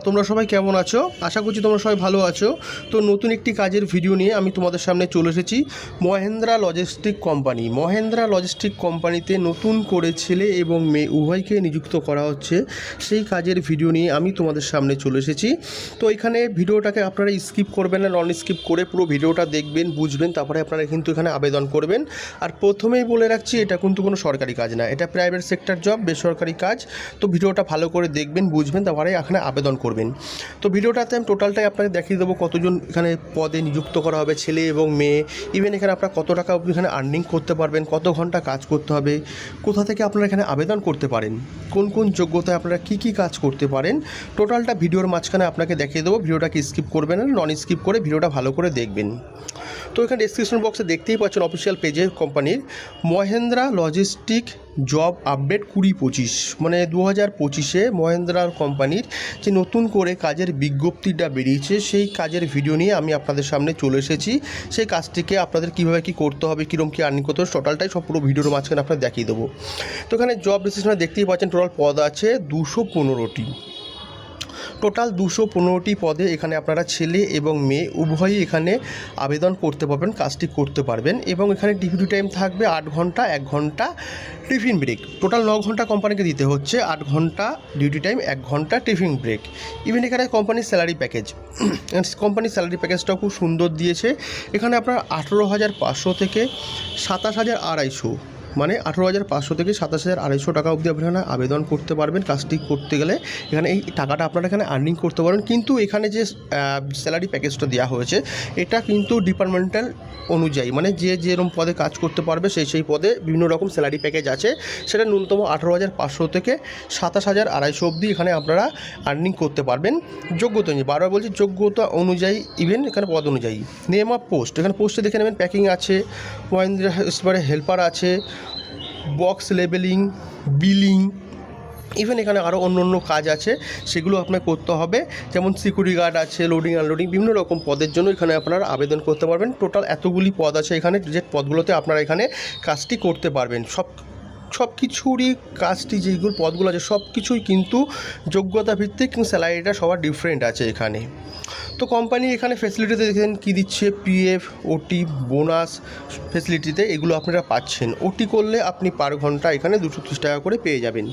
তোমরা সবাই কেমন আছো? আশা করছি তোমরা সবাই ভালো আছো। তো নতুন একটি কাজের ভিডিও নিয়ে আমি তোমাদের সামনে চলে এসেছি। Mahindra logistic company. Mahindra logistic কোম্পানিতে নতুন করে ছেলে এবং মেয়ে উভয়কে নিযুক্ত করা হচ্ছে, সেই কাজের ভিডিও নিয়ে আমি তোমাদের সামনে চলে এসেছি। তো এখানে ভিডিওটাকে আপনারা স্কিপ করবেন না, নন স্কিপ করে পুরো ভিডিওটা দেখবেন, বুঝবেন, তারপরে আপনারা কিন্তু এখানে আবেদন করবেন। আর প্রথমেই বলে রাখছি, এটা কিন্তু কোনো সরকারি কাজ না, এটা প্রাইভেট সেক্টর জব, বেসরকারি কাজ। তো ভিডিওটা ভালো করে দেখবেন, বুঝবেন, তারপরে এখানে আবেদন করবেন। তো ভিডিওটাতে আমি টোটালটাই আপনাকে দেখিয়ে দেবো কতজন এখানে পদে নিযুক্ত করা হবে, ছেলে এবং মেয়ে। ইভেন এখানে আপনারা কত টাকা অবধি এখানে আর্নিং করতে পারবেন, কত ঘন্টা কাজ করতে হবে, কোথা থেকে আপনারা এখানে আবেদন করতে পারেন, কোন কোন যোগ্যতায় আপনারা কী কী কাজ করতে পারেন, টোটালটা ভিডিওর মাঝখানে আপনাকে দেখিয়ে দেবো। ভিডিওটাকে স্কিপ করবেন না, নন স্কিপ করে ভিডিওটা ভালো করে দেখবেন। তো এখানে ডেসক্রিপশন বক্সে দেখতেই পাচ্ছেন অফিসিয়াল পেজে কোম্পানির মহেন্দ্রা লজিস্টিক জব আপডেট 2025, মানে 2025-এ মহেন্দ্রার কোম্পানির যে নতুন করে কাজের বিজ্ঞপ্তিটা বেরিয়েছে, সেই কাজের ভিডিও নিয়ে আমি আপনাদের সামনে চলে এসেছি। সেই কাজটিকে আপনাদের কীভাবে কী করতে হবে, কীরকম কী আর্নিং করতে হবে, টোটালটাই সব পুরো ভিডিওর মাঝখানে আপনাদের দেখিয়ে দেবো। তো এখানে জব ডিসক্রিপশনে দেখতেই পাচ্ছেন টোটাল পদ আছে 215টি। টোটাল 215টি পদে এখানে আপনারা ছেলে এবং মেয়ে উভয়ই এখানে আবেদন করতে পারবেন, কাজটি করতে পারবেন। এবং এখানে ডিউটি টাইম থাকবে 8 ঘন্টা, 1 ঘন্টা টিফিন ব্রেক। টোটাল 9 ঘন্টা কোম্পানিকে দিতে হচ্ছে, 8 ঘন্টা ডিউটি টাইম, 1 ঘন্টা টিফিন ব্রেক। ইভেন এখানে কোম্পানির স্যালারি প্যাকেজ, কোম্পানির স্যালারি প্যাকেজটাও খুব সুন্দর দিয়েছে। এখানে আপনার 18,500 থেকে 27,250, মানে 18,500 থেকে 27,250 টাকা অবধি আপনারা আবেদন করতে পারবেন কাজটি করতে গেলে। এখানে এই টাকাটা আপনারা এখানে আর্নিং করতে পারবেন। কিন্তু এখানে যে স্যালারি প্যাকেজটা দেওয়া হয়েছে, এটা কিন্তু ডিপার্টমেন্টাল অনুযায়ী, মানে যে যেরকম পদে কাজ করতে পারবে সেই পদে বিভিন্ন রকম স্যালারি প্যাকেজ আছে। সেটা ন্যূনতম 18,500 থেকে 27,250 অবধি এখানে আপনারা আর্নিং করতে পারবেন যোগ্যতা অনুযায়ী। বারবার বলছি, যোগ্যতা অনুযায়ী, ইভেন এখানে পদ অনুযায়ী। নেম অফ পোস্ট, এখানে পোস্টে দেখে নেবেন প্যাকিং আছে, মহেন্দ্রা হেল্পার আছে, বক্স লেবেলিং, বিলিং, ইভেন এখানে আরও অন্য অন্য কাজ আছে, সেগুলো আপনাকে করতে হবে। যেমন সিকিউরিটি গার্ড আছে, লোডিং আনলোডিং, বিভিন্ন রকম পদের জন্য এখানে আপনারা আবেদন করতে পারবেন। টোটাল এতগুলি পদ আছে এখানে, যে পদগুলোতে আপনারা এখানে কাজটি করতে পারবেন। সব কিছুরই কাজটি যেগুলো পদগুলো আছে সব কিছুই কিন্তু যোগ্যতা ভিত্তিক, কিন্তু স্যালারিটা সবার ডিফারেন্ট আছে এখানে। তো কোম্পানি এখানে ফেসিলিটিতে দেখেন কী দিচ্ছে, পিএফ, ওটি, বোনাস ফেসিলিটিতে এগুলো আপনারা পাচ্ছেন। ওটি করলে আপনি পার ঘন্টা এখানে 230 টাকা করে পেয়ে যাবেন।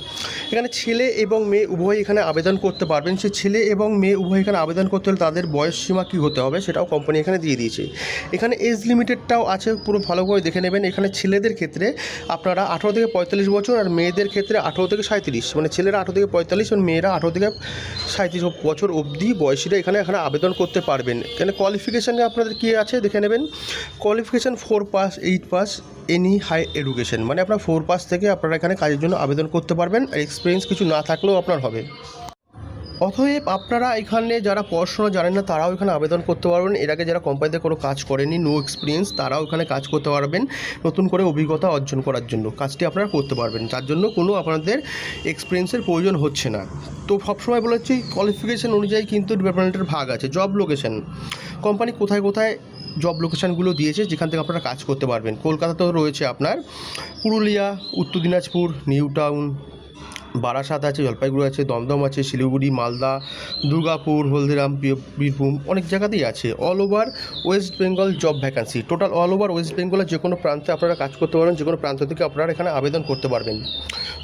এখানে ছেলে এবং মেয়ে উভয় এখানে আবেদন করতে পারবেন। সে ছেলে এবং মেয়ে উভয় এখানে আবেদন করতে হলে তাদের বয়স সীমা কী হতে হবে সেটাও কোম্পানি এখানে দিয়ে দিয়েছে। এখানে এজ লিমিটেডটাও আছে, পুরো ভালো করে দেখে নেবেন। এখানে ছেলেদের ক্ষেত্রে আপনারা 18 থেকে 45 বছর, আর মেয়েদের ক্ষেত্রে 18 থেকে 37, মানে ছেলেরা 18 থেকে 45 আর মেয়েরা 18 থেকে 37 বছর অবধি বয়সীরা এখানে আবেদন করতে পারবেন। এখানে কোয়ালিফিকেশানে আপনাদের কী আছে দেখে নেবেন। কোয়ালিফিকেশান 4 পাস, 8 পাস, এনি হাই এডুকেশন, মানে আপনার 4 পাস থেকে আপনারা এখানে কাজের জন্য আবেদন করতে পারবেন। আর এক্সপিরিয়েন্স কিছু না থাকলেও আপনার হবে। অতএব আপনারা এখানে যারা পড়াশোনা জানেন না তারাও এখানে আবেদন করতে পারবেন। এর আগে যারা কোম্পানিতে কোনো কাজ করেনি, নো এক্সপিরিয়েন্স, তারাও এখানে কাজ করতে পারবেন নতুন করে অভিজ্ঞতা অর্জন করার জন্য। কাজটি আপনারা করতে পারবেন, যার জন্য কোনো আপনাদের এক্সপিরিয়েন্সের প্রয়োজন হচ্ছে না। তো সবসময় বলেছি, কোয়ালিফিকেশান অনুযায়ী কিন্তু ডিপার্টমেন্টের ভাগ আছে। জব লোকেশন, কোম্পানি কোথায় কোথায় জব লোকেশানগুলো দিয়েছে যেখান থেকে আপনারা কাজ করতে পারবেন। কলকাতাতেও রয়েছে আপনার, পুরুলিয়া, উত্তর দিনাজপুর, নিউ টাউন, বারাসাত আছে, জলপাইগুড়ি আছে, দমদম আছে, শিলিগুড়ি, মালদা, দুর্গাপুর, হলদিরাম, বীরভূম, অনেক জায়গাতেই আছে। All over West Bengal job vacancy, total all over West বেঙ্গলের যে কোনো প্রান্তে আপনারা কাজ করতে পারবেন, যে কোনো প্রান্ত থেকে আপনারা এখানে আবেদন করতে পারবেন।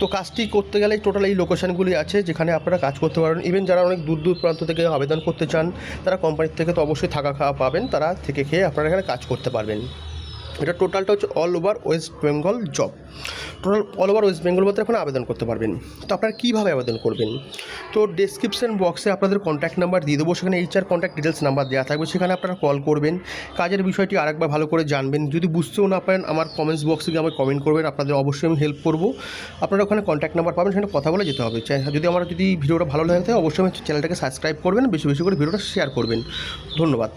তো কাজটি করতে গেলে টোটাল এই লোকেশানগুলি আছে যেখানে আপনারা কাজ করতে পারবেন। ইভেন যারা অনেক দূর দূর প্রান্ত থেকে আবেদন করতে চান, তারা কোম্পানির থেকে তো অবশ্যই থাকা খাওয়া পাবেন, তারা থেকে খেয়ে আপনারা এখানে কাজ করতে পারবেন। এটা টোটালটা হচ্ছে all over West Bengal job. Total all over West Bengal মধ্যে আপনারা আবেদন করতে পারবেন। তো আপনারা কীভাবে আবেদন করবেন? তো ডেসক্রিপশন বক্সে আপনাদের কন্ট্যাক্ট নাম্বার দিয়ে দেবো, সেখানে HR কন্ট্যাক্ট ডিটেলস নাম্বার দেওয়া থাকবে, সেখানে আপনারা কল করবেন। কাজের বিষয়টি আরেকবার ভালো করে জানবেন। যদি বুঝতেও না পারেন, আমার কমেন্টস বক্সে গিয়ে আমাকে কমেন্ট করবেন, আপনাদের অবশ্যই আমি হেল্প করবো। আপনারা ওখানে কন্ট্যাক্ট নাম্বার পাবেন, সেখানে কথা বলে যেতে হবে। যদি ভিডিওটা ভালো লাগে থাকে অবশ্যই চ্যানেলটাকে সাবস্ক্রাইব করবেন, বেশি বেশি করে ভিডিওটা শেয়ার করবেন। ধন্যবাদ।